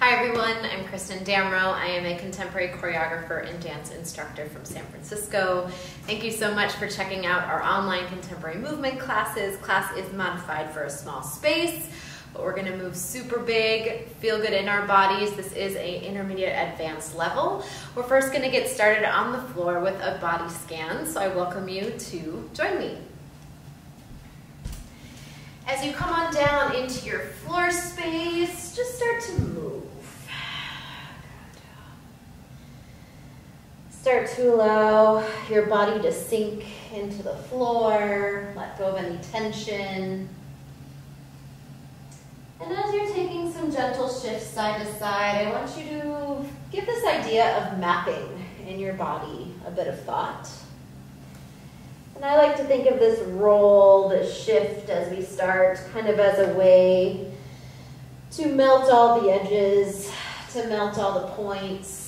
Hi everyone, I'm Kristen Damrow. I am a contemporary choreographer and dance instructor from San Francisco. Thank you so much for checking out our online contemporary movement classes. Class is modified for a small space, but we're going to move super big, feel good in our bodies. This is an intermediate advanced level. We're first going to get started on the floor with a body scan, so I welcome you to join me. As you come on down into your floor space, just start to move. Start to allow your body to sink into the floor, let go of any tension. And as you're taking some gentle shifts side to side, I want you to give this idea of mapping in your body a bit of thought. And I like to think of this roll, this shift as we start, kind of as a way to melt all the edges, to melt all the points,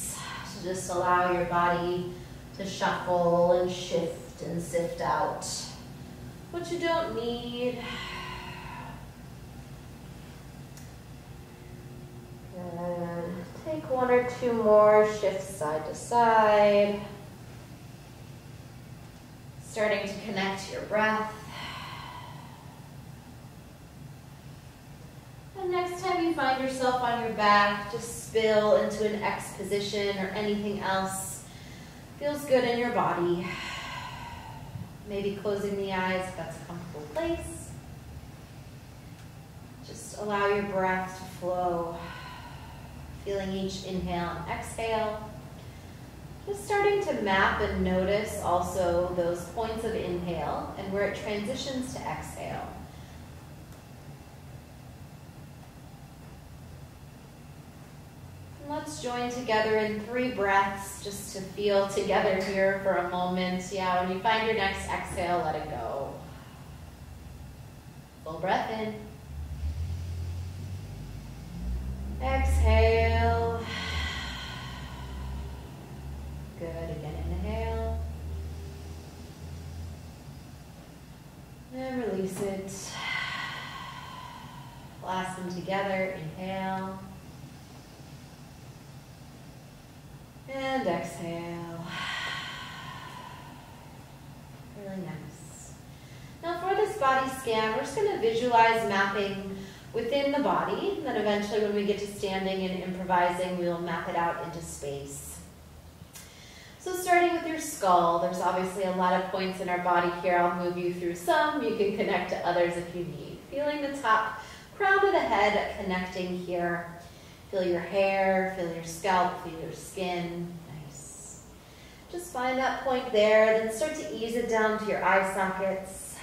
to just allow your body to shuffle and shift and sift out what you don't need. And take one or two more shifts side to side. Starting to connect your breath. And next time you find yourself on your back, just spill into an X position or anything else feels good in your body. Maybe closing the eyes if that's a comfortable place. Just allow your breath to flow, feeling each inhale and exhale. Just starting to map and notice also those points of inhale and where it transitions to exhale. And let's join together in 3 breaths just to feel together here for a moment. Yeah, when you find your next exhale, let it go. Full breath in. Exhale. Good, again, inhale. And release it. Last one together, inhale. And exhale. Really nice. Now for this body scan, we're just going to visualize mapping within the body. And then eventually when we get to standing and improvising, we'll map it out into space. So starting with your skull, there's obviously a lot of points in our body here. I'll move you through some. You can connect to others if you need. Feeling the top crown of the head connecting here. Feel your hair, feel your scalp, feel your skin. Nice. Just find that point there, then start to ease it down to your eye sockets.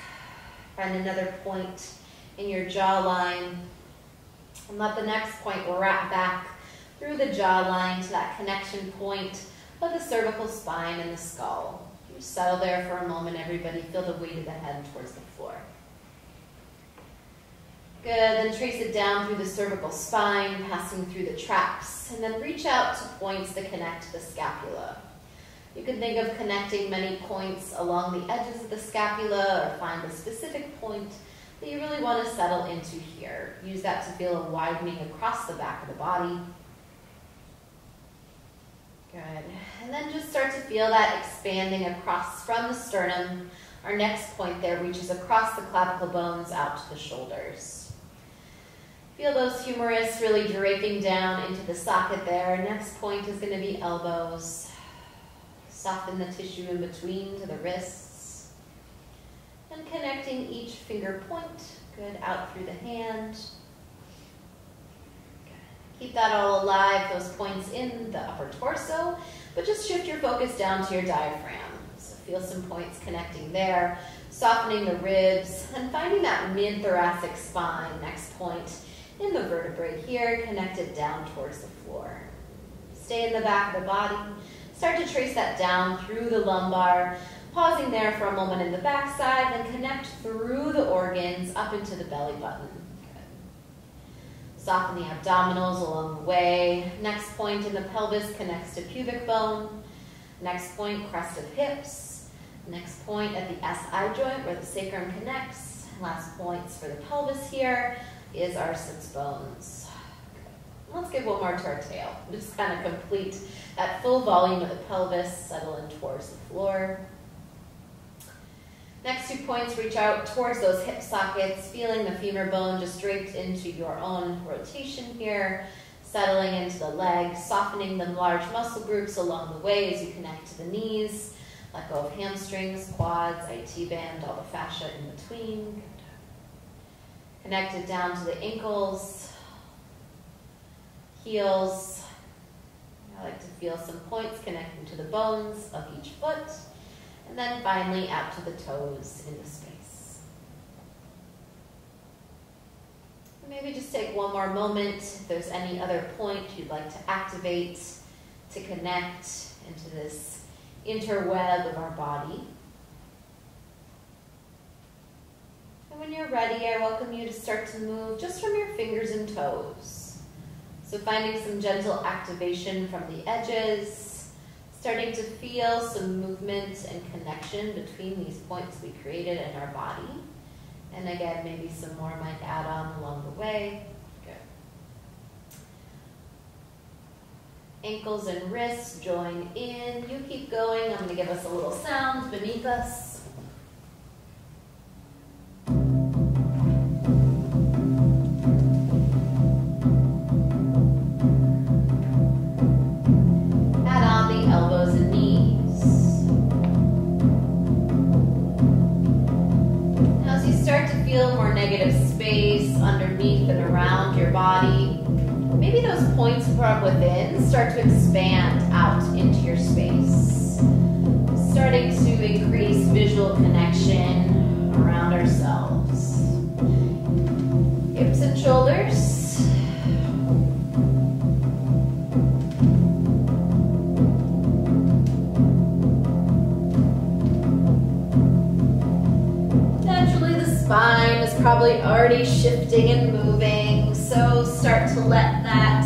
Find another point in your jawline. And let the next point wrap back through the jawline to that connection point of the cervical spine and the skull. You settle there for a moment, everybody. Feel the weight of the head towards the floor. Good, then trace it down through the cervical spine, passing through the traps, and then reach out to points that connect to the scapula. You can think of connecting many points along the edges of the scapula, or find a specific point that you really want to settle into here. Use that to feel a widening across the back of the body. Good. And then just start to feel that expanding across from the sternum. Our next point there reaches across the clavicle bones out to the shoulders. Feel those humerus really draping down into the socket there. Next point is going to be elbows. Soften the tissue in between to the wrists. And connecting each finger point. Good, out through the hand. Keep that all alive, those points in the upper torso, but just shift your focus down to your diaphragm. So feel some points connecting there, softening the ribs, and finding that mid-thoracic spine. Next point in the vertebrae here, connected down towards the floor. Stay in the back of the body. Start to trace that down through the lumbar, pausing there for a moment in the backside, then connect through the organs up into the belly button. Soften the abdominals along the way. Next point in the pelvis connects to pubic bone. Next point, crest of hips. Next point at the SI joint where the sacrum connects. Last points for the pelvis here is our sits bones. Let's give one more to our tail. Just kind of complete that full volume of the pelvis, settle in towards the floor. Next 2 points, reach out towards those hip sockets, feeling the femur bone just draped into your own rotation here, settling into the legs, softening the large muscle groups along the way as you connect to the knees. Let go of hamstrings, quads, IT band, all the fascia in between. Connect it down to the ankles, heels. I like to feel some points connecting to the bones of each foot. And then finally out to the toes into space. Maybe just take one more moment if there's any other point you'd like to activate to connect into this interweb of our body. And when you're ready, I welcome you to start to move just from your fingers and toes. So finding some gentle activation from the edges, starting to feel some movement and connection between these points we created in our body. And again, maybe some more might add on along the way. Ankles and wrists join in. You keep going. I'm going to give us a little sound beneath us. Add on the elbows and knees. Now, as you start to feel more negative space underneath and around your body, maybe those points from within start to expand out into your space, starting to increase visual connection around ourselves. Hips and shoulders. Naturally, the spine is probably already shifting and moving, so start to let that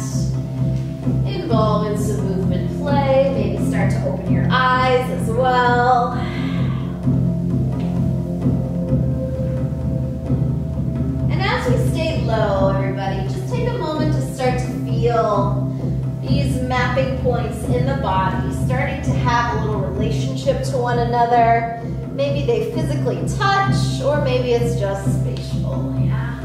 involve in some movement play. Maybe start to open your eyes as well. And as we stay low, everybody, just take a moment to start to feel these mapping points in the body starting to have a little relationship to one another. Maybe they physically touch, or maybe it's just spatial, yeah?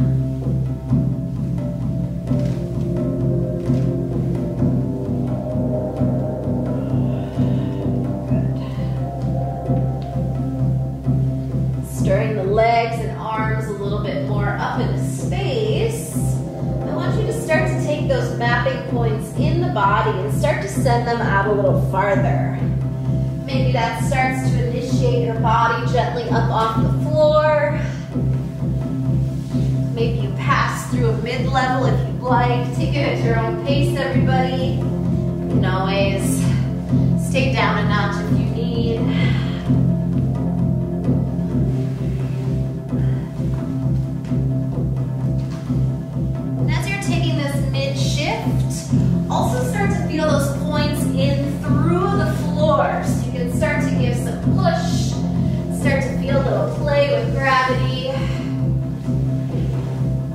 Stirring the legs and arms a little bit more up into space. I want you to start to take those mapping points in the body and start to send them out a little farther. Maybe that starts to initiate your body gently up off the floor. Maybe you pass through a mid-level if you'd like. Take it at your own pace, everybody. You can always stay down a notch if you need. And as you're taking this mid-shift, also start to feel those points in through the floor. So you can start to give some push, start to feel a little play with gravity.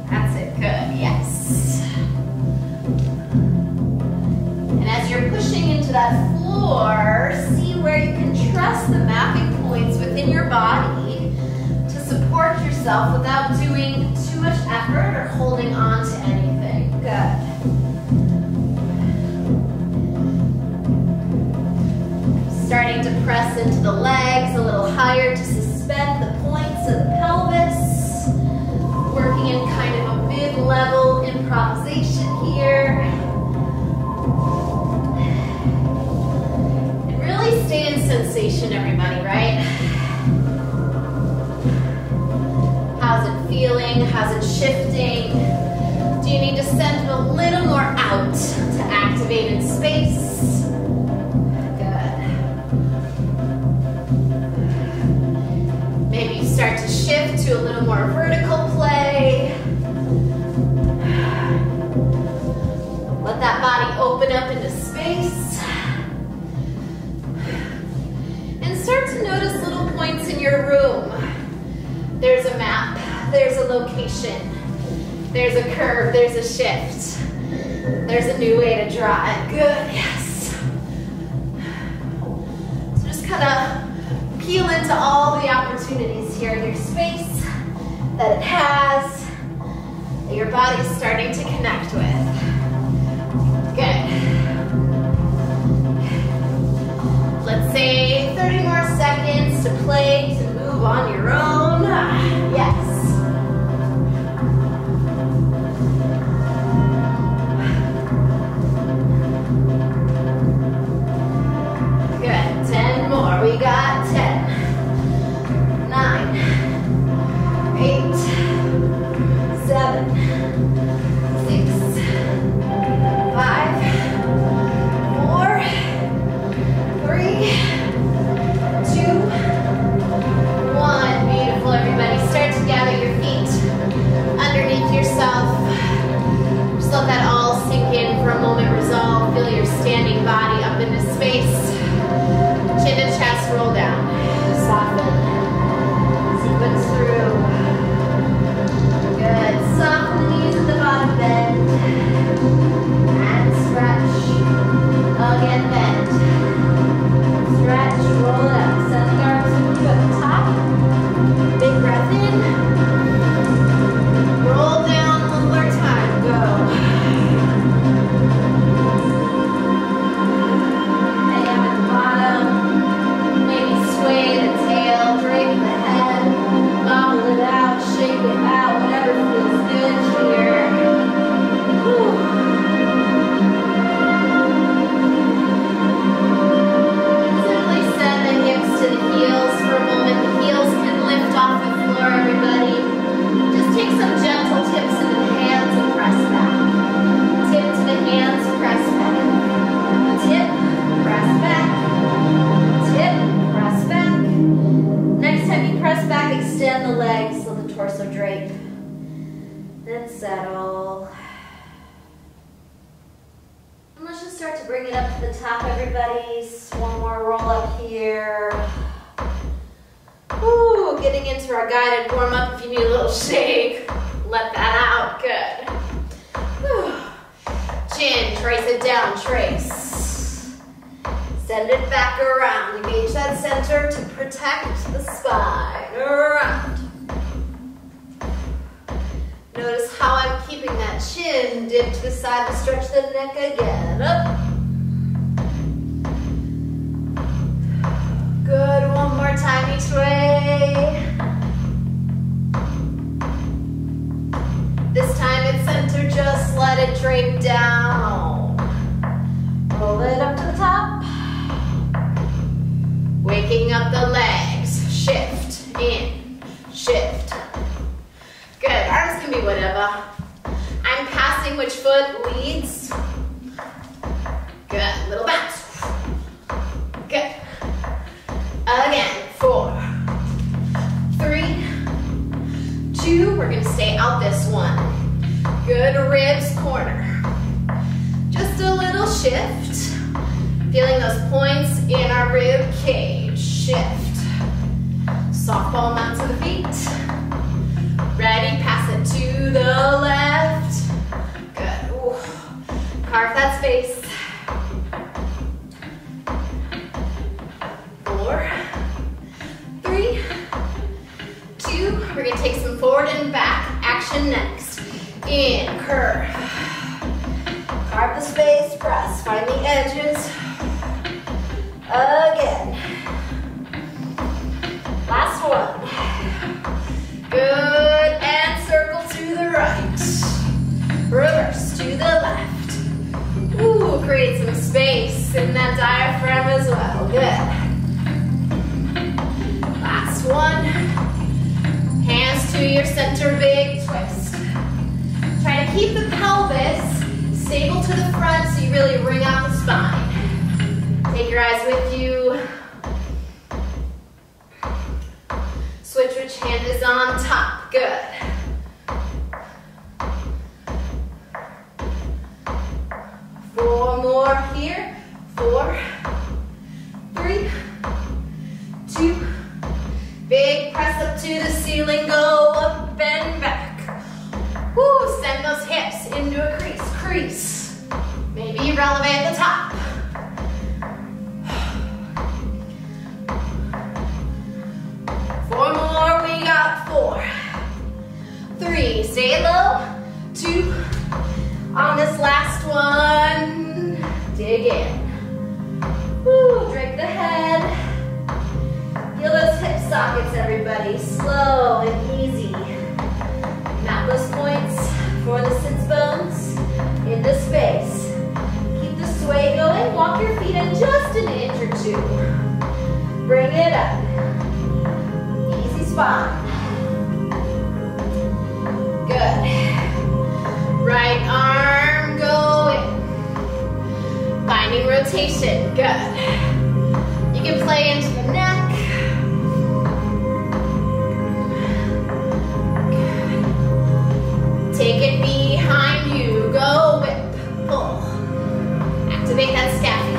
That's it, good, yes. And as you're pushing into that floor, see where you can trust the mapping points within your body to support yourself without doing too much effort or holding on to anything. Good. Starting to press into the legs a little higher to suspend the points of the pelvis. Working in kind of a mid-level improvisation here. And really stay in sensation, everybody, right? How's it feeling? How's it shifting? Do you need to send a little more out to activate in space? Maybe you start to shift to a little more vertical play. Let that body open up into space. And start to notice little points in your room. There's a map, there's a location, there's a curve, there's a shift. There's there's a new way to draw it. Good, yes. So just kind of peel into all the opportunities here in your space that it has, that your body's starting to connect with. Good. Let's say 30 more seconds to play, to move on your own. Yes. Good. 10 more. We got 10, 9, 8, 7, 6, 5, 4, 3, 2, 1. Beautiful, everybody. Start to gather your feet underneath yourself. Just let that all sink in for a moment. Resolve. Feel your standing body up into space. Chin to chest, roll down. Soften. Sequence through. Good. Soften the knees at the bottom, bend. And stretch. Again, bend. Stretch, roll it up. Send the arms with you at the top. Big breath in. Roll down one more time. Go. Hang at the bottom. Maybe sway the tail, drape the head, bobble it out, shake it out, whatever feels good here. Whew. To the heels for a moment. The heels can lift off the floor, everybody. Just take some gentle tips into the hands and press back. Tip to the hands, press back. Tip, press back. Tip, press back. Next time you press back, extend the legs, let the torso drape. Then settle. And let's just start to bring it up to the top, everybody. One more roll up here. Ooh, getting into our guided warm up. If you need a little shake, let that out. Good. Whew. Chin, trace it down, trace. Send it back around. Engage that center to protect the spine. Around. Notice how I'm keeping that chin dipped to the side to stretch the neck again. Up. Good, one more time each way. This time it's center, just let it drape down. Roll it up to the top. Waking up the legs. Shift, in, shift. Good, arms can be whatever. I'm passing which foot leads. Good, little bounce. Good. Again, 4, 3, 2, we're gonna stay out this one. Good, ribs, corner. Just a little shift. Feeling those points in our rib cage. Shift. Softball mount to the feet. Ready, pass it to the left. Good, ooh. Carve that space. 4, 3, 2, we're going to take some forward and back action next. In, curve. Carve the space, press, find the edges. Again. Last one. Good, and circle to the right. Reverse to the left. Ooh, create some space in that diaphragm as well. Good. Last one. Hands to your center, big twist. Try to keep the pelvis stable to the front so you really wring out the spine. Take your eyes with you. Switch which hand is on top. Good. Four more here. 4, 3, 2. Big press up to the ceiling. Go up and back. Woo, send those hips into a crease. Crease. releve at the top. Four more, we got 4, 3, stay low, 2, on this last one, dig in. Woo, drape the head, feel those hip sockets everybody, slow and easy. Map those points for the sits bones into space. Keep the sway going, walk your feet in just an inch or 2. Bring it up. Easy spine. Good. Right arm, go in. Finding rotation, good. You can play into the neck. Good. Take it behind you, go whip, pull. Activate that scapula.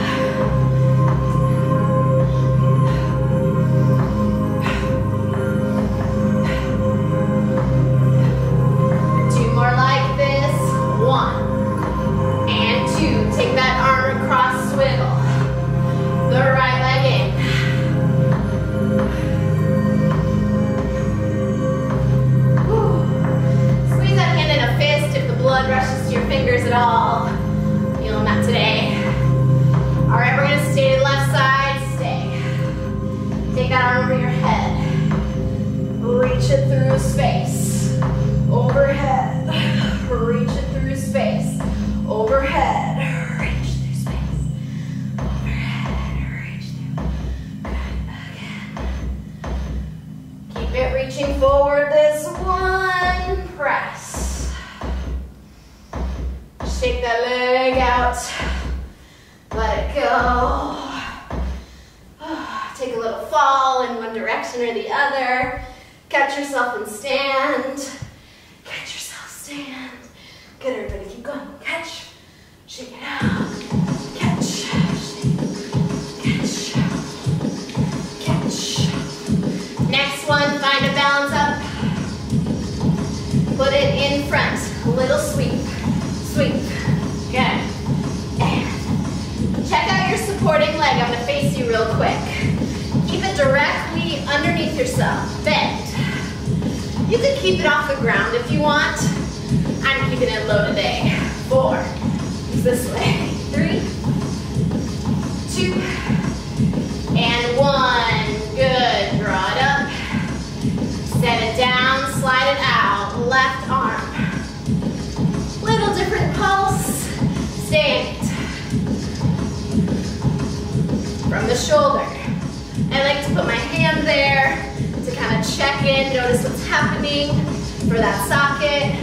Take that arm across, swivel. The right leg in. Whew. Squeeze that hand in a fist if the blood rushes to your fingers at all. Feeling that today. All right, we're gonna stay to the left side, stay. Take that arm over your head. Reach it through space. Overhead. Reach it through space. Overhead. Reaching forward this one, press. Shake that leg out, let it go. Take a little fall in one direction or the other. Catch yourself and stand. Catch yourself, stand. Good, everybody, keep going. Catch, shake it out. Catch, shake, catch, catch. Next one, find a balance up. Put it in front. A little sweep. Sweep. Good. And check out your supporting leg. I'm going to face you real quick. Keep it directly underneath yourself. Bend. You can keep it off the ground if you want. I'm keeping it low today. 4. Use this leg. 3, 2, and 1. Good. Draw it up. Set it down, slide it out, left arm. Little different pulse, stay in it. From the shoulder. I like to put my hand there to kind of check in, notice what's happening for that socket.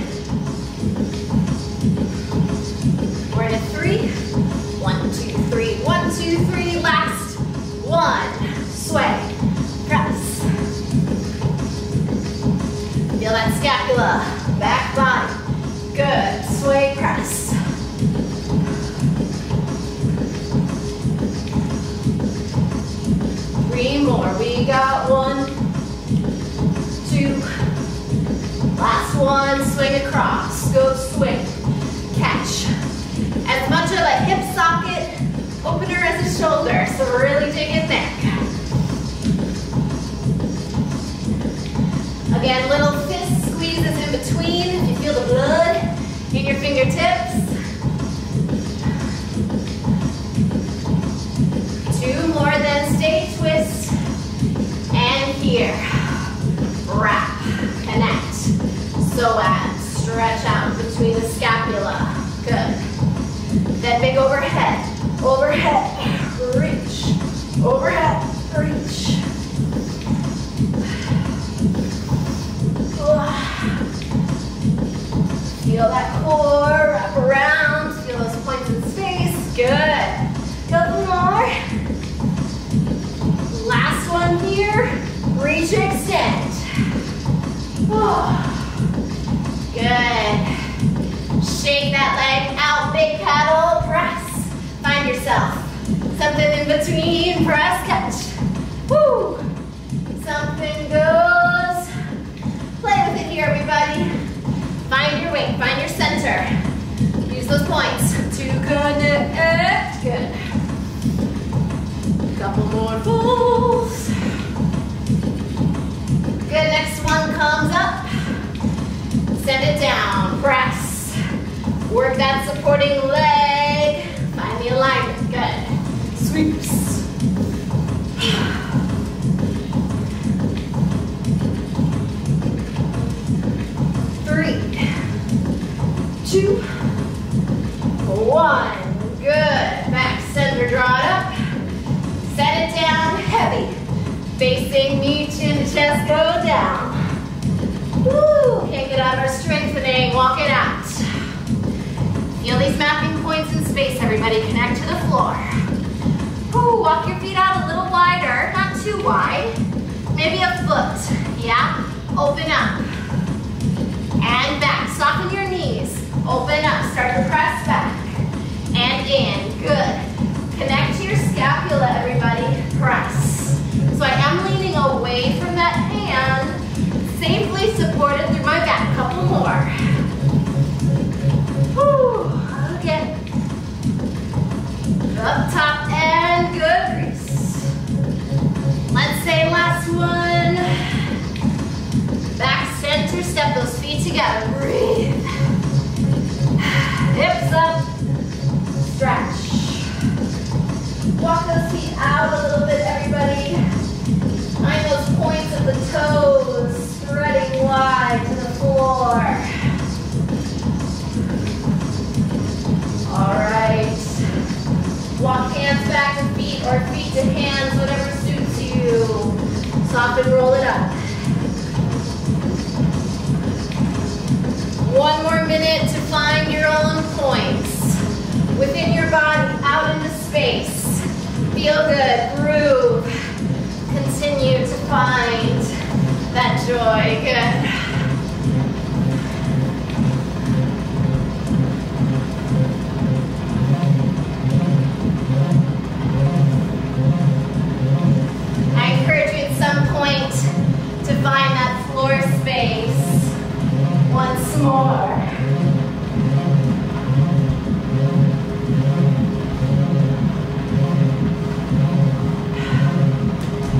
We're in a 3. 1, 2, 3, 1, 2, 3, last 1. Sway, press. Feel that scapula, back body. Good, sway, press. Three more, we got 1, 2. Last one, swing across, go swing, catch. As much of a hip socket opener as a shoulder, so really dig in there. Again, little fist squeezes in between. If you feel the blood in your fingertips. 2 more, then stay, twist, and here. Wrap, connect. Psoas, stretch out between the scapula. Good. Then big overhead, overhead, reach, overhead, reach. Feel that core, wrap around, feel those points in space, good. Couple more. Last one here, reach, extend. Good. Shake that leg out, big paddle, press. Find yourself. Something in between, press, catch. Woo! Something goes. Play with it here, everybody. Find your weight, find your center. Use those points to connect. Send it down, press. Work that supporting leg. Find the alignment, good. Sweeps. 3, 2, 1. Good. Back center, draw it up. Set it down, heavy. Facing me, chin to chest, go down. Woo! Can't get out of our strengthening. Walk it out. Feel these mapping points in space, everybody. Connect to the floor. Woo! Walk your feet out a little wider, not too wide. Maybe a foot. Yeah? Open up. And back. Soften your knees. Open up. Start to press back. And in. Good. Connect to your scapula, everybody. Press. So I am leaning away from that hand. Safely supported through my back. Couple more. Whew. Again. Up top and good. Crease. Let's say last one. Back center. Step those feet together. Breathe. Hips up. Stretch. Walk those feet out a little bit, everybody. Find those points of the toes, spreading wide to the floor. All right. Walk hands back to feet or feet to hands, whatever suits you. Soft and roll it up. 1 more minute to find your own points. Within your body, out into space. Feel good, groove. Continue to find that joy. Good. I encourage you at some point to find that floor space once more.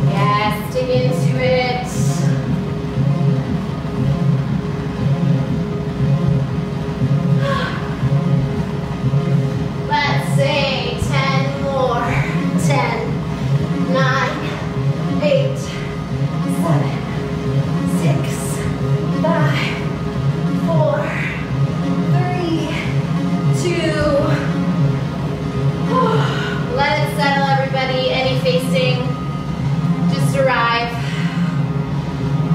Yes, dig into it. Let's say 10 more. 10, 9, 8, 7, 6, 5, 4, 3, 2. Let it settle, everybody. Any facing, just arrive.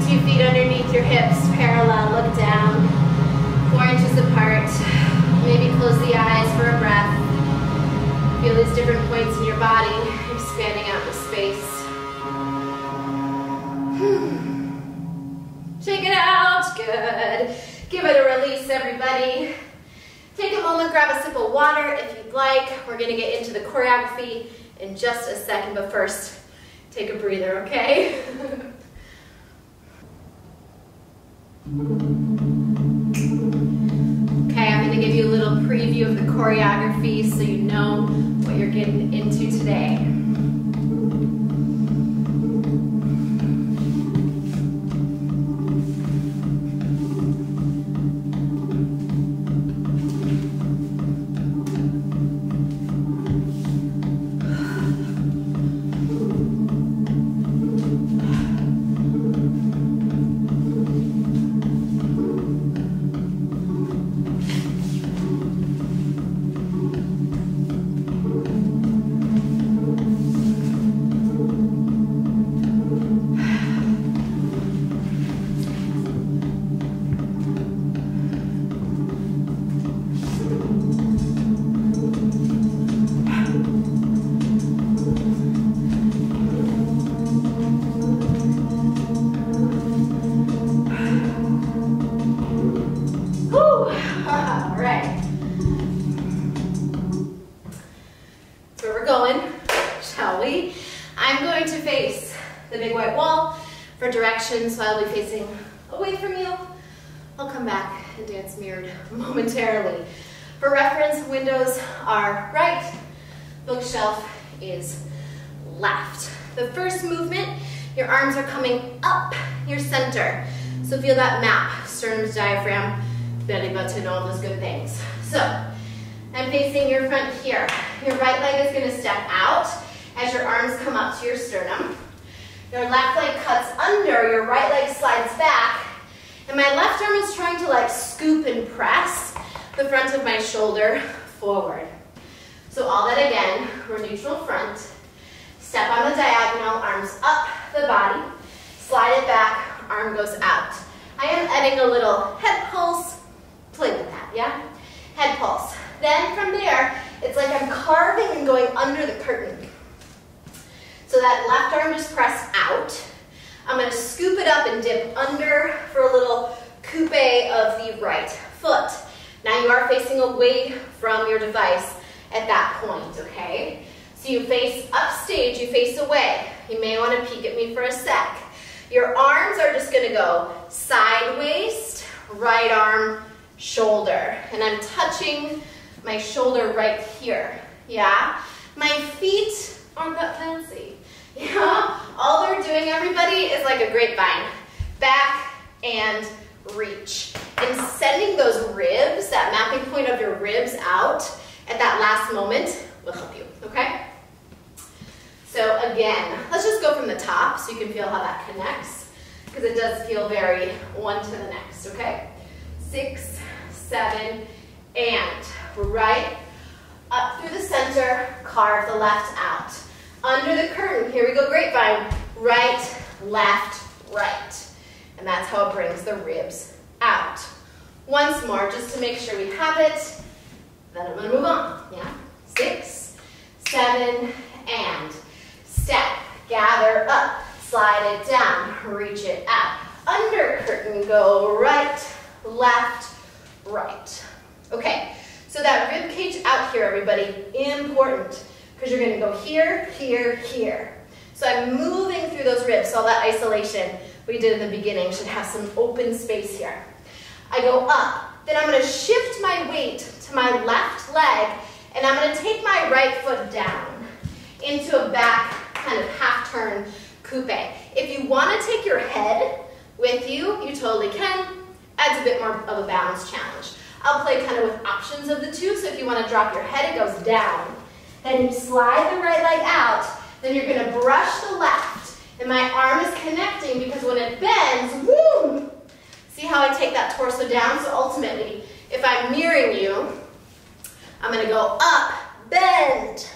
2 feet underneath your hips, parallel, look down. 4 inches apart. Maybe close the eyes for a breath. Feel these different points in your body, expanding out into space. Shake it out, good. Give it a release, everybody. Take a moment, grab a sip of water if you'd like. We're gonna get into the choreography in just a second, but first, take a breather, okay? Okay, I'm gonna give you a little preview of the choreography so you know what you're getting into today. So I'll be facing away from you. I'll come back and dance mirrored momentarily. For reference, windows are right, bookshelf is left. The first movement, your arms are coming up your center. So So feel that map, sternum to diaphragm, belly button, all those good things. So I'm facing your front here. Your right leg is going to step out as your arms come up to your sternum. Your left leg cuts under, your right leg slides back, and my left arm is trying to like scoop and press the front of my shoulder forward. So all that again, we're neutral front. Step on the diagonal, arms up the body, slide it back, arm goes out. I am adding a little head pulse, play with that, yeah? Head pulse. Then from there, it's like I'm carving and going under the curtain. So that left arm just press out. I'm going to scoop it up and dip under for a little coupe of the right foot. Now you are facing away from your device at that point, okay? So you face upstage, you face away. You may want to peek at me for a sec. Your arms are just going to go side waist, right arm, shoulder. And I'm touching my shoulder right here, yeah? My feet aren't that fancy, yeah? All they're doing, everybody, is like a grapevine. Back and reach. And sending those ribs, that mapping point of your ribs out at that last moment will help you, okay? So again, let's just go from the top so you can feel how that connects, because it does feel very one to the next, okay? 6, 7, and right up through the center, carve the left out. Under the curtain, here we go, grapevine, right, left, right. And that's how it brings the ribs out. Once more, just to make sure we have it, then I'm gonna move on, yeah? 6, 7, and step, gather up, slide it down, reach it out. Under curtain, go right, left, right. Okay, so that rib cage out here, everybody, important, because you're gonna go here, here, here. So I'm moving through those ribs, so all that isolation we did in the beginning should have some open space here. I go up, then I'm gonna shift my weight to my left leg, and I'm gonna take my right foot down into a back kind of half turn coupe. If you wanna take your head with you, you totally can. Adds a bit more of a balance challenge. I'll play kind of with options of the two, so if you wanna drop your head, it goes down. Then you slide the right leg out, then you're gonna brush the left, and my arm is connecting because when it bends, woo! See how I take that torso down? So ultimately, if I'm mirroring you, I'm gonna go up, bend.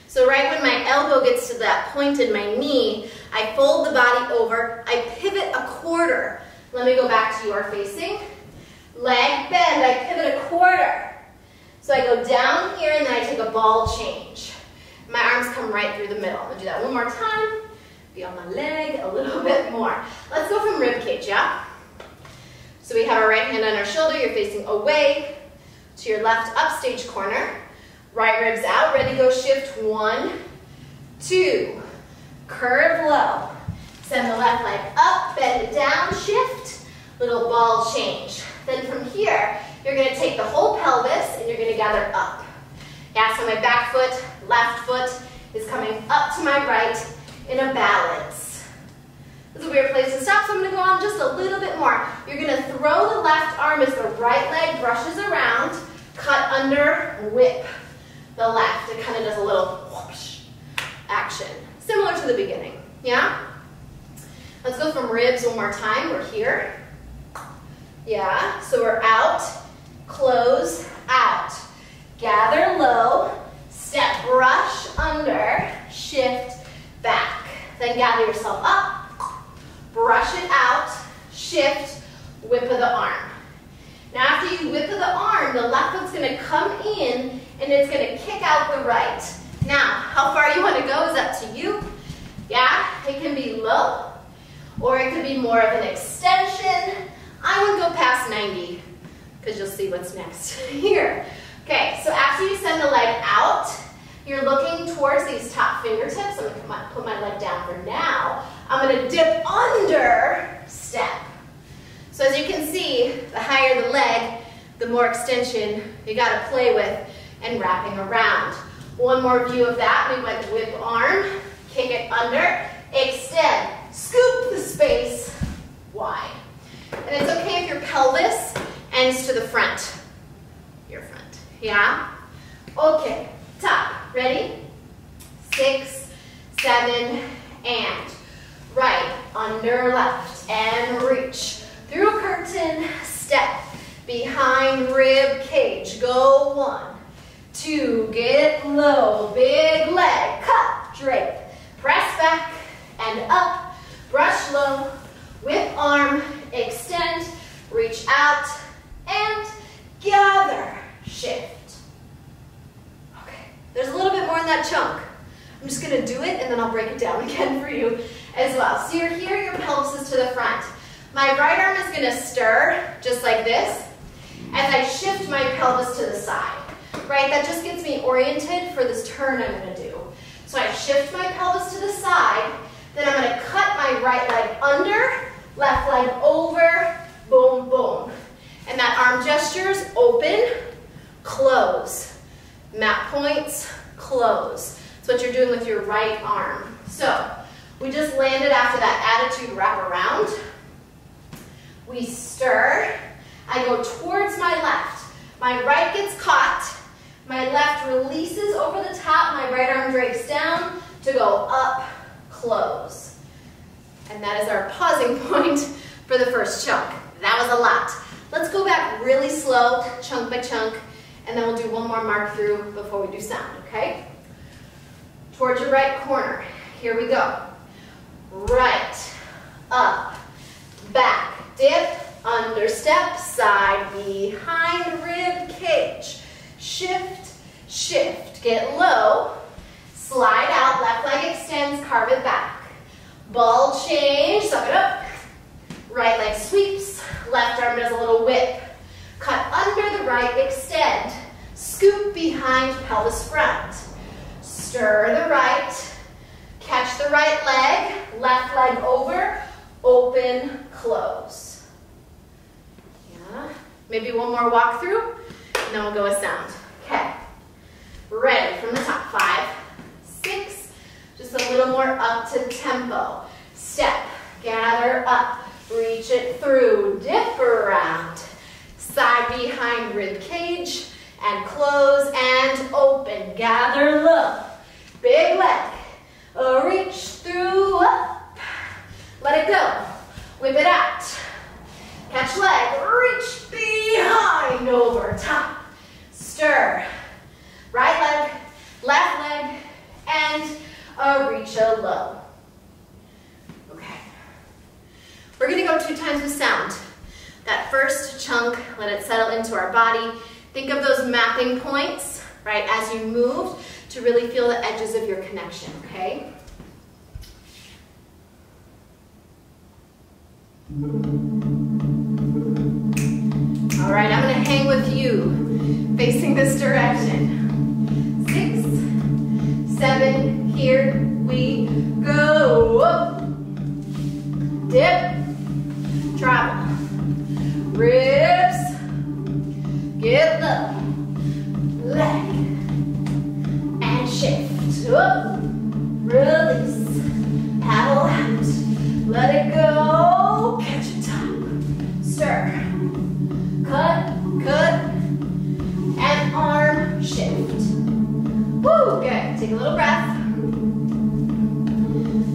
So right when my elbow gets to that point in my knee, I fold the body over, I pivot a quarter. Let me go back to your facing. Leg bend, I pivot a quarter. So I go down here and then I take a ball change. My arms come right through the middle. I'm gonna do that one more time. Be on my leg a little bit more. Let's go from rib cage, yeah? So we have our right hand on our shoulder, you're facing away to your left upstage corner. Right ribs out, ready, go, shift, 1, 2. Curve low. Send the left leg up, bend it down, shift, little ball change. Then from here, you're gonna take the whole pelvis and you're gonna gather up. Yeah, so my back foot, left foot is coming up to my right in a balance. This is a weird place to stop, so I'm gonna go on just a little bit more. You're gonna throw the left arm as the right leg brushes around, cut under, whip the left. It kind of does a little whoosh action, similar to the beginning, yeah? Let's go from ribs one more time. We're here. Yeah, so we're out, close, out. Gather low, step, brush under, shift, back. Then gather yourself up, brush it out, shift, whip of the arm. Now after you whip of the arm, the left foot's gonna come in and it's gonna kick out the right. Now, how far you wanna go is up to you. Yeah, it can be low, or it could be more of an extension. I would go past 90, because you'll see what's next here. Okay, so after you send the leg out, you're looking towards these top fingertips. I'm gonna put my leg down for now. I'm gonna dip under, step. So as you can see, the higher the leg, the more extension you gotta play with and wrapping around. One more view of that. We went whip arm, kick it under, extend, scoop the space wide. And it's okay if your pelvis ends to the front. Your front, yeah? Okay, top, ready? 6, 7, and right, under, left, and reach. Through curtain, step, behind rib cage. Go 1, 2, get low, big leg, cut, drape. Press back and up, brush low, whip arm, extend, reach out, and gather, shift. Okay, there's a little bit more in that chunk. I'm just gonna do it and then I'll break it down again for you as well. So you're here, your pelvis is to the front. My right arm is gonna stir, just like this, as I shift my pelvis to the side, right? That just gets me oriented for this turn I'm gonna do. So I shift my pelvis to the side, then I'm gonna cut my right leg under, left leg over, boom, boom. And that arm gestures, open, close. Mat points, close. That's what you're doing with your right arm. So we just landed after that attitude wrap around. We stir. I go towards my left. My right gets caught. My left releases over the top. My right arm drapes down to go up, close. And that is our pausing point for the first chunk. That was a lot. Let's go back really slow, chunk by chunk, and then we'll do one more mark through before we do sound, okay? Towards your right corner. Here we go. Right, up, back, dip, under step, side, behind rib cage. Shift, shift, get low, slide out, left leg extends, carve it back. Ball change, suck it up. Right leg sweeps, left arm does a little whip. Cut under the right, extend. Scoop behind pelvis front. Stir the right, catch the right leg, left leg over, open, close. Yeah, maybe one more walk through, and then we'll go with sound. Okay, ready from the top, 5, 6, just a little more up to tempo. Step, gather up, reach it through, dip around, side behind rib cage, and close and open, gather low, big leg, reach through, up, let it go, whip it out, catch leg, reach behind, over top, stir, right leg, left leg, and reach a low. Okay. We're gonna go 2 times with sound. That first chunk, let it settle into our body. Think of those mapping points, right, as you move to really feel the edges of your connection, okay? All right, I'm gonna hang with you, facing this direction. 6, 7, here we go. Up. Dip, travel, ribs, get low, leg, and shift, up, release, paddle out, let it go, catch it top, stir, cut, and arm shift. Woo, good, take a little breath.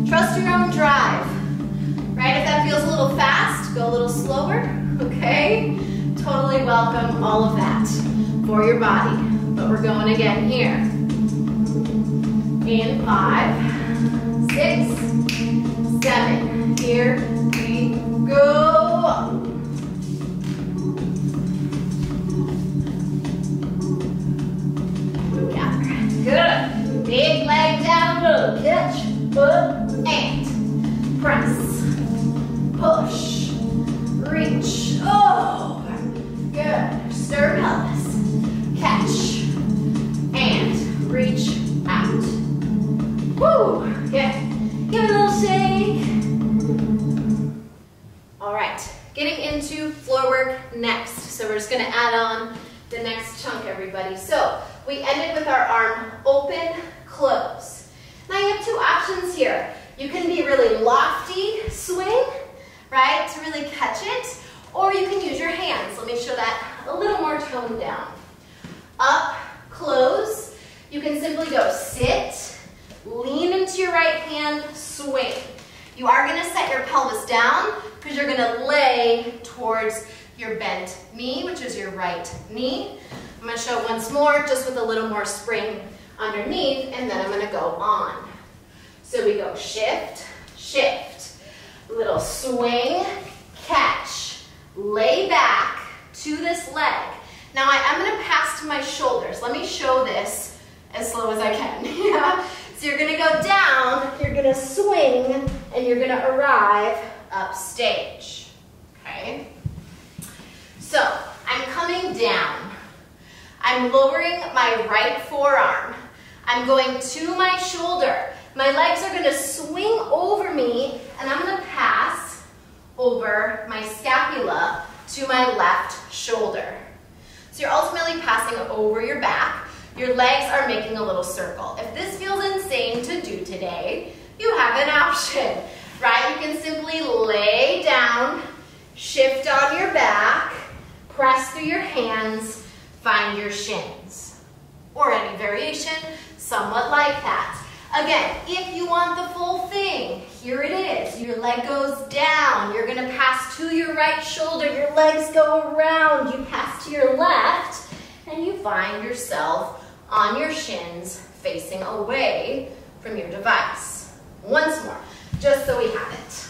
Trust your own drive. Right, if that feels a little fast, go a little slower, okay? Totally welcome all of that for your body. But we're going again here. In 5, 6, 7. Here we go. Good. Big leg down low. Catch, up, and press. Push, reach, over, good, stir pelvis, catch, and reach out. Woo, good, give it a little shake. All right, getting into floor work next. So we're just gonna add on the next chunk, everybody. So we ended with our arm open, close. Now you have 2 options here. You can be really lofty swing, right, to really catch it, Or you can use your hands. Let me show that a little more toned down. Up, close. You can simply go sit, lean into your right hand, swing. You are going to set your pelvis down because you're going to lay towards your bent knee, which is your right knee. I'm going to show once more, just with a little more spring underneath, and then I'm going to go on. So we go shift, shift, little swing, catch, lay back to this leg. Now I am going to pass to my shoulders. Let me show this as slow as I can. Yeah? So you're going to go down, you're going to swing, and you're going to arrive upstage. Okay? So I'm coming down. I'm lowering my right forearm. I'm going to my shoulder. My legs are going to swing over me, and I'm going to pass over my scapula to my left shoulder. So you're ultimately passing over your back. Your legs are making a little circle. If this feels insane to do today, you have an option, right? You can simply lay down, shift on your back, press through your hands, find your shins. Or any variation, somewhat like that. Again, if you want the full thing, here it is. Your leg goes down. You're going to pass to your right shoulder. Your legs go around. You pass to your left, and you find yourself on your shins facing away from your device. Once more, just so we have it.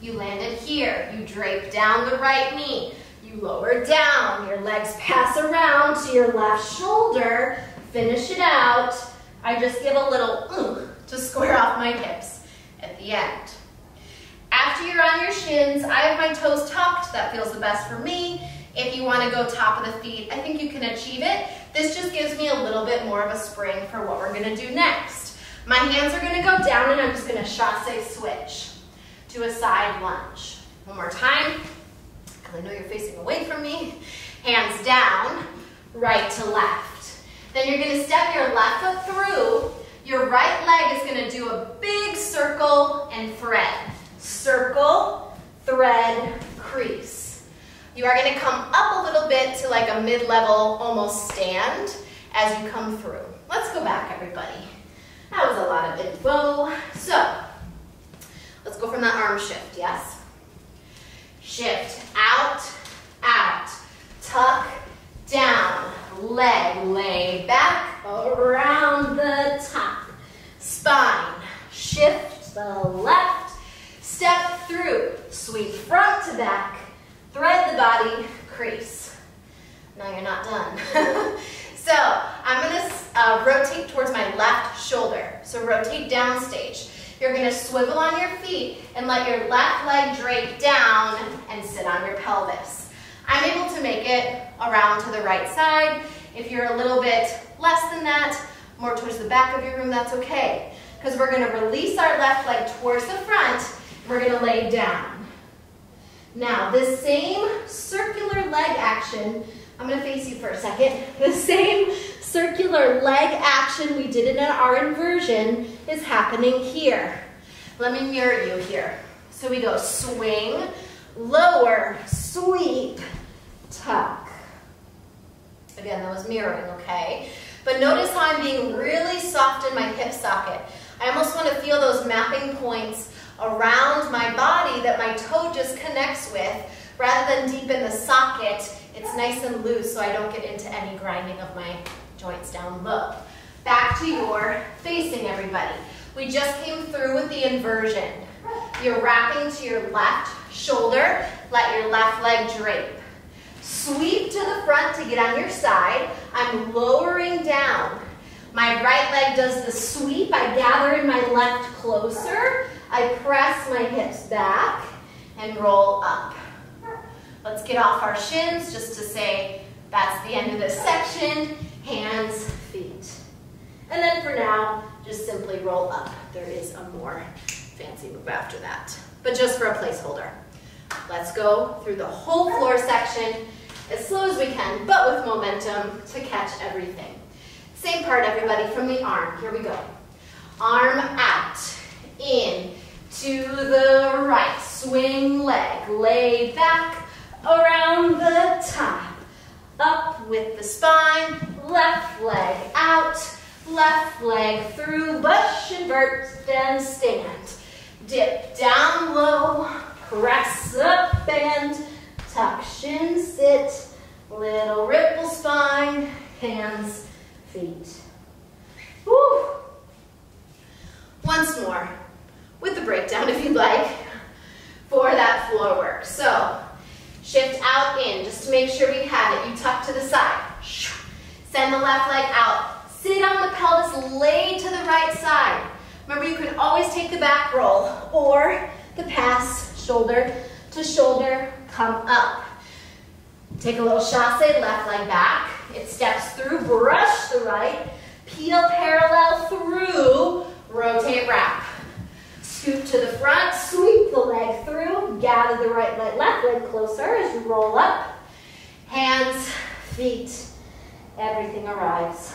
You landed here. You drape down the right knee. You lower down. Your legs pass around to your left shoulder. Finish it out. I just give a little to square off my hips at the end. After you're on your shins, I have my toes tucked. That feels the best for me. If you want to go top of the feet, I think you can achieve it. This just gives me a little bit more of a spring for what we're going to do next. My hands are going to go down, and I'm just going to chasse switch to a side lunge. One more time, because I know you're facing away from me. Hands down, right to left. Then you're going to step your left foot through. Your right leg is going to do a big circle and thread. Circle, thread, crease. You are going to come up a little bit to like a mid-level almost stand as you come through. Let's go back, everybody. That was a lot of info. So, let's go from that arm shift, yes? Shift, out, out, tuck, down, leg, lay back, around the top. Spine, shift the left, step through, sweep front to back, thread the body, crease. Now you're not done. So I'm going to rotate towards my left shoulder. So rotate downstage. You're going to swivel on your feet and let your left leg drape down and sit on your pelvis. I'm able to make it around to the right side. If you're a little bit less than that, more towards the back of your room, that's okay. Because we're going to release our left leg towards the front. We're going to lay down. Now, this same circular leg action, I'm going to face you for a second. The same circular leg action we did in our inversion is happening here. Let me mirror you here. So we go swing, lower, sweep, tuck. Again, that was mirroring, okay? But notice how I'm being really soft in my hip socket. I almost want to feel those mapping points around my body that my toe just connects with. Rather than deep in the socket, it's nice and loose so I don't get into any grinding of my joints down low. Back to your facing, everybody. We just came through with the inversion. You're wrapping to your left shoulder. Let your left leg drape. Sweep to the front to get on your side. I'm lowering down. My right leg does the sweep. I gather in my left closer. I press my hips back and roll up. Let's get off our shins just to say that's the end of this section. Hands, feet. And then for now, just simply roll up. There is a more fancy move after that, but just for a placeholder. Let's go through the whole floor section as slow as we can, but with momentum to catch everything. Same part, everybody, from the arm. Here we go. Arm out, in, to the right. Swing leg, lay back around the top. Up with the spine, left leg out, left leg through, bush, invert, then stand. Dip down low, press up and tuck, shin, sit, little ripple spine, hands, feet. Woo! Once more, with the breakdown if you'd like, for that floor work. So, shift out in, just to make sure we have it. You tuck to the side. Send the left leg out. Sit on the pelvis, lay to the right side. Remember, you can always take the back roll or the pass, shoulder to shoulder, come up. Take a little chassé, left leg back. It steps through, brush the right, peel parallel through, rotate, wrap. Scoop to the front, sweep the leg through, gather the right leg, left leg closer as you roll up. Hands, feet, everything arrives.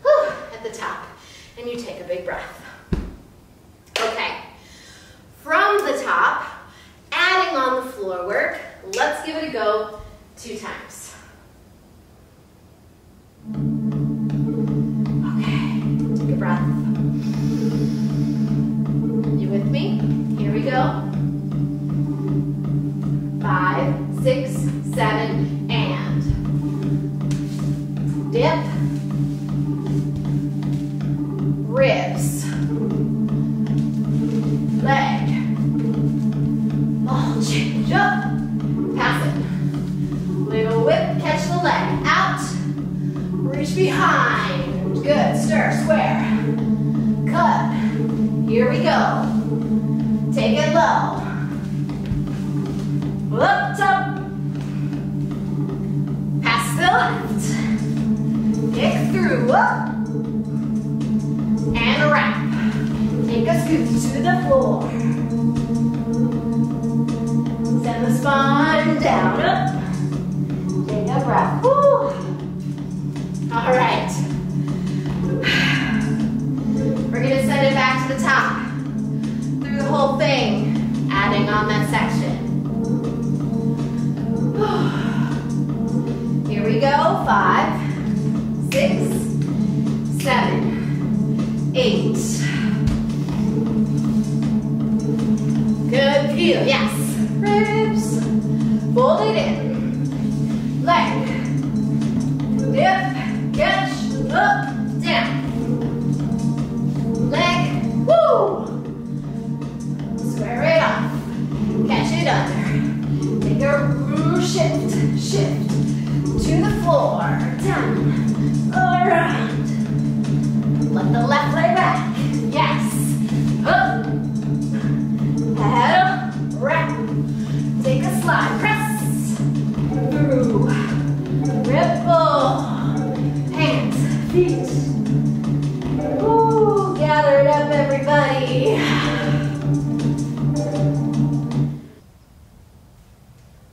Whew, at the top. And you take a big breath. Okay. From the top, adding on the floor work, let's give it a go 2 times. Okay, take a breath. You with me? Here we go. 5, 6, 7, and dip. Ribs. Leg. Ball change up. Pass it. Little whip, catch the leg. Out. Reach behind. Good. Stir, square. Cut. Here we go. Take it low. Up top. Pass the left. Kick through. Up. And a wrap. Take a scoop to the floor. Send the spine down, up. Take a breath. Woo. All right. We're going to send it back to the top. Through the whole thing, adding on that section. Here we go. 5, 6, 7, 8. Good feel, yes. Ribs. Fold it in. Leg. Dip. Catch. Up. Down. Leg. Woo. Square it off. Catch it under. Take a shift. Shift. To the floor. Down. Around. Let the left leg back. Yes. Up. Head up. Wrap. Take a slide. Press. Through. Ripple. Hands. Feet. Ooh. Gather it up, everybody.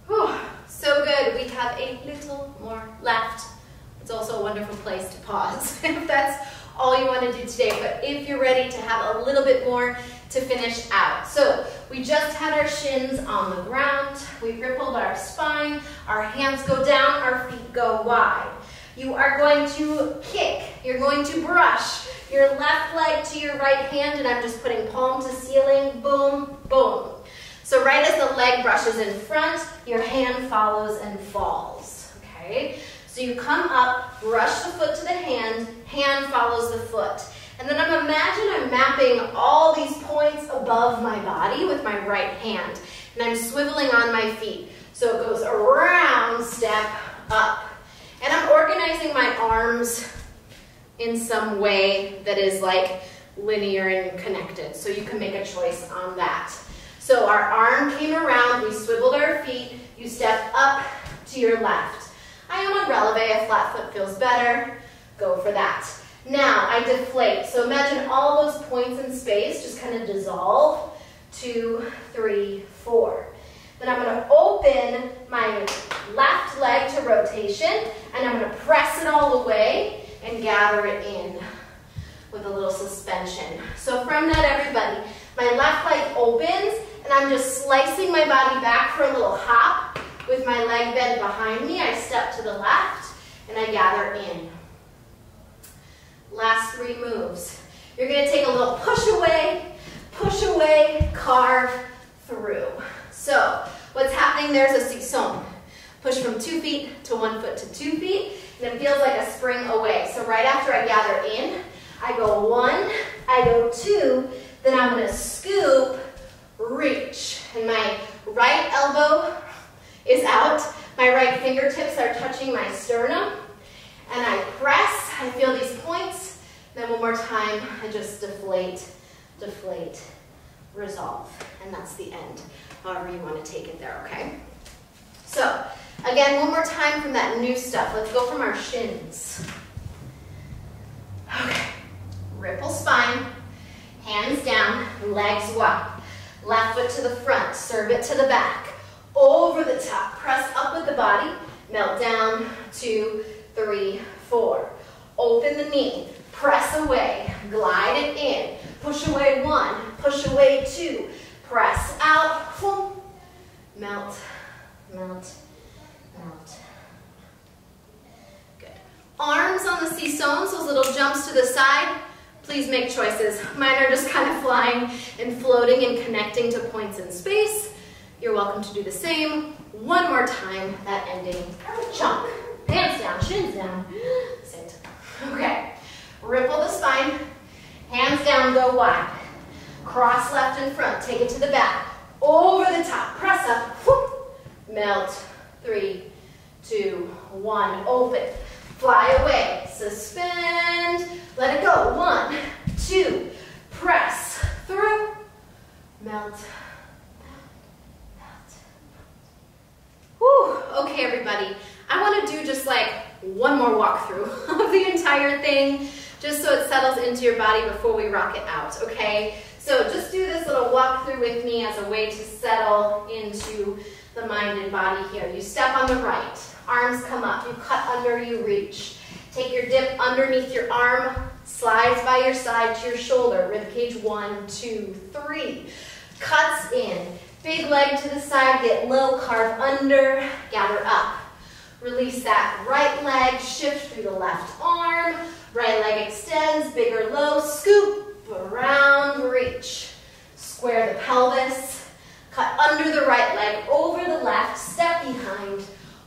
Whew. So good. We have a little more left. It's also a wonderful place to pause if that's all you want to do today. But if you're ready to have a little bit more to finish out. So we just had our shins on the ground. We rippled our spine. Our hands go down. Our feet go wide. You are going to kick. You're going to brush your left leg to your right hand, and I'm just putting palm to ceiling. Boom, boom. So right as the leg brushes in front, your hand follows and falls. Okay? So you come up, brush the foot to the hand follows the foot. And then I'm mapping all these points above my body with my right hand. And I'm swiveling on my feet. So it goes around, step, up. And I'm organizing my arms in some way that is like linear and connected. So you can make a choice on that. So our arm came around, we swiveled our feet, you step up to your left. I am on releve, a flat foot feels better, go for that. Now I deflate, so imagine all those points in space just kind of dissolve. 2, 3, 4. Then I'm going to open my left leg to rotation, and I'm going to press it all the way and gather it in with a little suspension. So from that, everybody, My left leg opens, and I'm just slicing my body back for a little hop. With my leg bent behind me, I step to the left, and I gather in. Last 3 moves. You're going to take a little push away, carve through. So what's happening there is a seesaw. Push from 2 feet to 1 foot to 2 feet, and it feels like a spring away. So right after I gather in, I go 1, I go 2, then I'm going to scoop, reach, and my right elbow is out. My right fingertips are touching my sternum, and I press. I feel these points. Then one more time, I just deflate, deflate, resolve, and that's the end. However you want to take it there, okay? So, again, one more time from that new stuff. Let's go from our shins. Okay. Ripple spine, hands down, legs wide. Left foot to the front, serve it to the back. Over the top, press up with the body, melt down, 2, 3, 4. Open the knee, press away, glide it in. Push away 1, push away 2. Press out, boom. Melt, melt, melt. Good. Arms on the seesaws, those little jumps to the side. Please make choices. Mine are just kind of flying and floating and connecting to points in space. You're welcome to do the same. One more time, that ending chunk. Hands down, shins down. Sit. Okay. Ripple the spine. Hands down, go wide. Cross left and front. Take it to the back. Over the top. Press up. Whoop. Melt. 3, 2, 1. Open. Fly away. Suspend. Let it go. 1, 2. Press through. Melt. Whew. Okay, everybody. I want to do just like one more walkthrough of the entire thing, just so it settles into your body before we rock it out, okay? So just do this little walkthrough with me as a way to settle into the mind and body here. You step on the right, arms come up, you cut under, you reach. Take your dip underneath your arm, slides by your side to your shoulder, ribcage 1, 2, 3. Cuts in. Big leg to the side, get low, carve under, gather up. Release that right leg, shift through the left arm, right leg extends, bigger low, scoop, around, reach. Square the pelvis, cut under the right leg, over the left, step behind,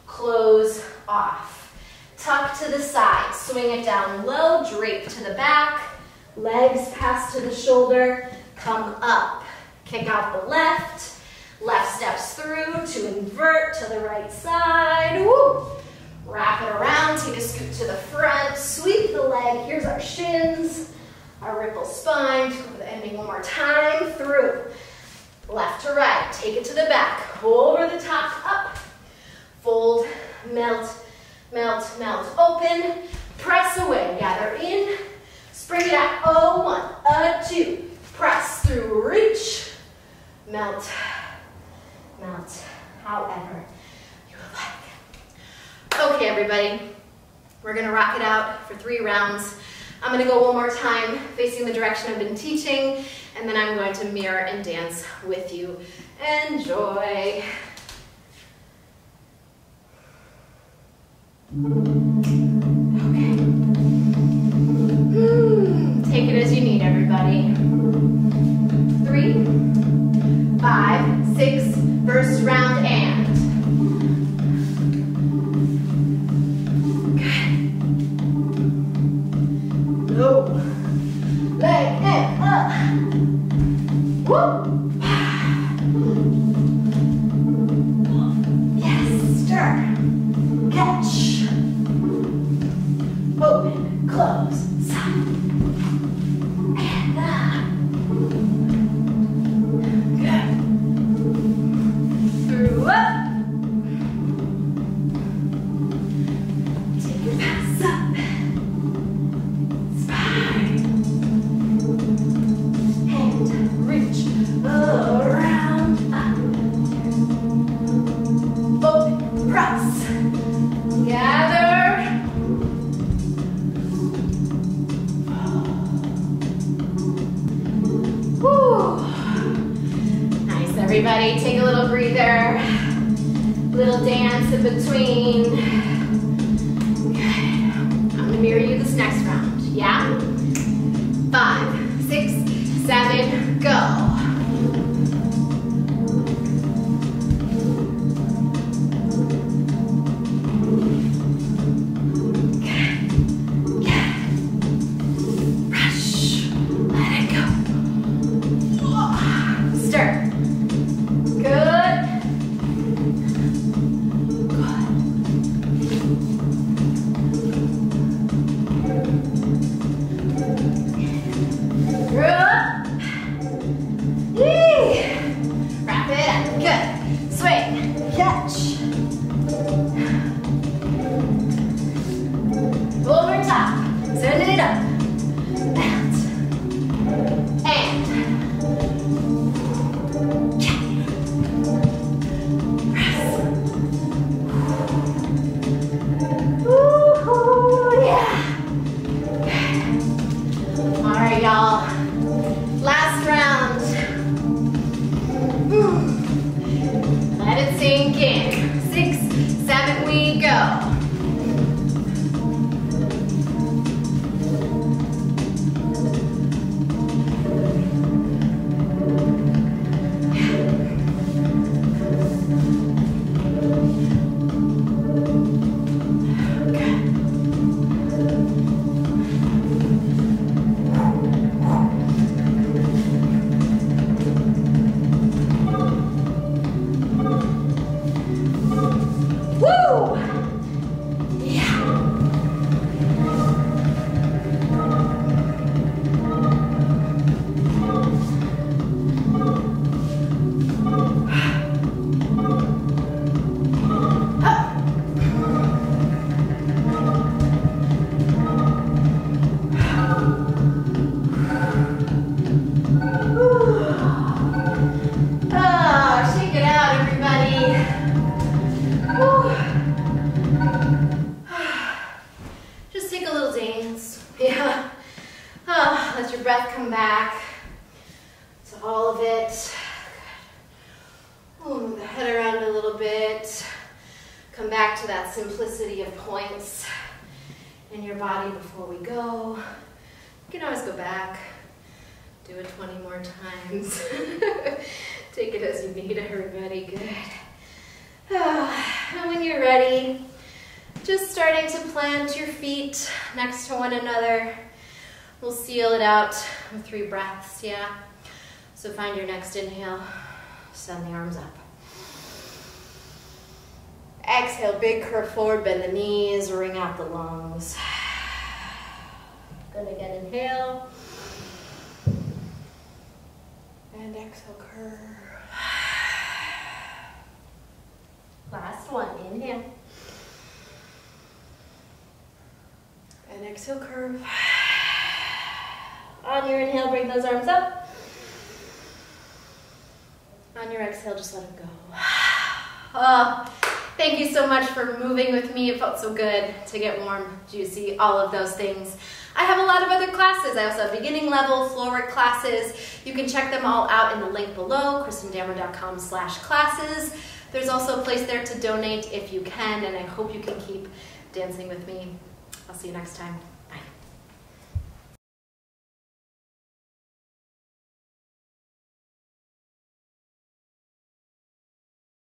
close off. Tuck to the side, swing it down low, drape to the back, legs pass to the shoulder, come up. Kick out the left. Left steps through to invert to the right side. Woo! Wrap it around, take a scoop to the front, sweep the leg. Here's our shins, our ripple spine. Go for the ending one more time. Through. Left to right, take it to the back. Over the top, up. Fold, melt, melt, melt. Open, press away, gather in. Spring it out. Oh, 1, 2. Press through, reach. Melt, melt, however you like. Okay, everybody, we're gonna rock it out for 3 rounds. I'm gonna go one more time facing the direction I've been teaching, and then I'm going to mirror and dance with you. Enjoy. Okay. Take it as you need, everybody. 3, 5, 6, first round and. Good. Low. Leg and up. Woo. Yes, stir. Catch. Open, close, side. And up. everybody. Take a little breather. Little dance in between. Okay. I'm going to mirror you this next round. Yeah? 5, 6, 7, go. Simplicity of points in your body before we go. You can always go back, do it 20 more times. Take it as you need, everybody. Good. And when you're ready, just starting to plant your feet next to one another. We'll seal it out with 3 breaths, yeah? So find your next inhale, send the arms up. Exhale, big curve forward, bend the knees, wring out the lungs. Good, again, inhale. And exhale, curve. Last one, inhale. And exhale, curve. On your inhale, bring those arms up. On your exhale, just let them go. Oh. Thank you so much for moving with me. It felt so good to get warm, juicy, all of those things. I have a lot of other classes. I also have beginning level, floor work classes. You can check them all out in the link below, kristendammer.com/classes. There's also a place there to donate if you can, and I hope you can keep dancing with me. I'll see you next time.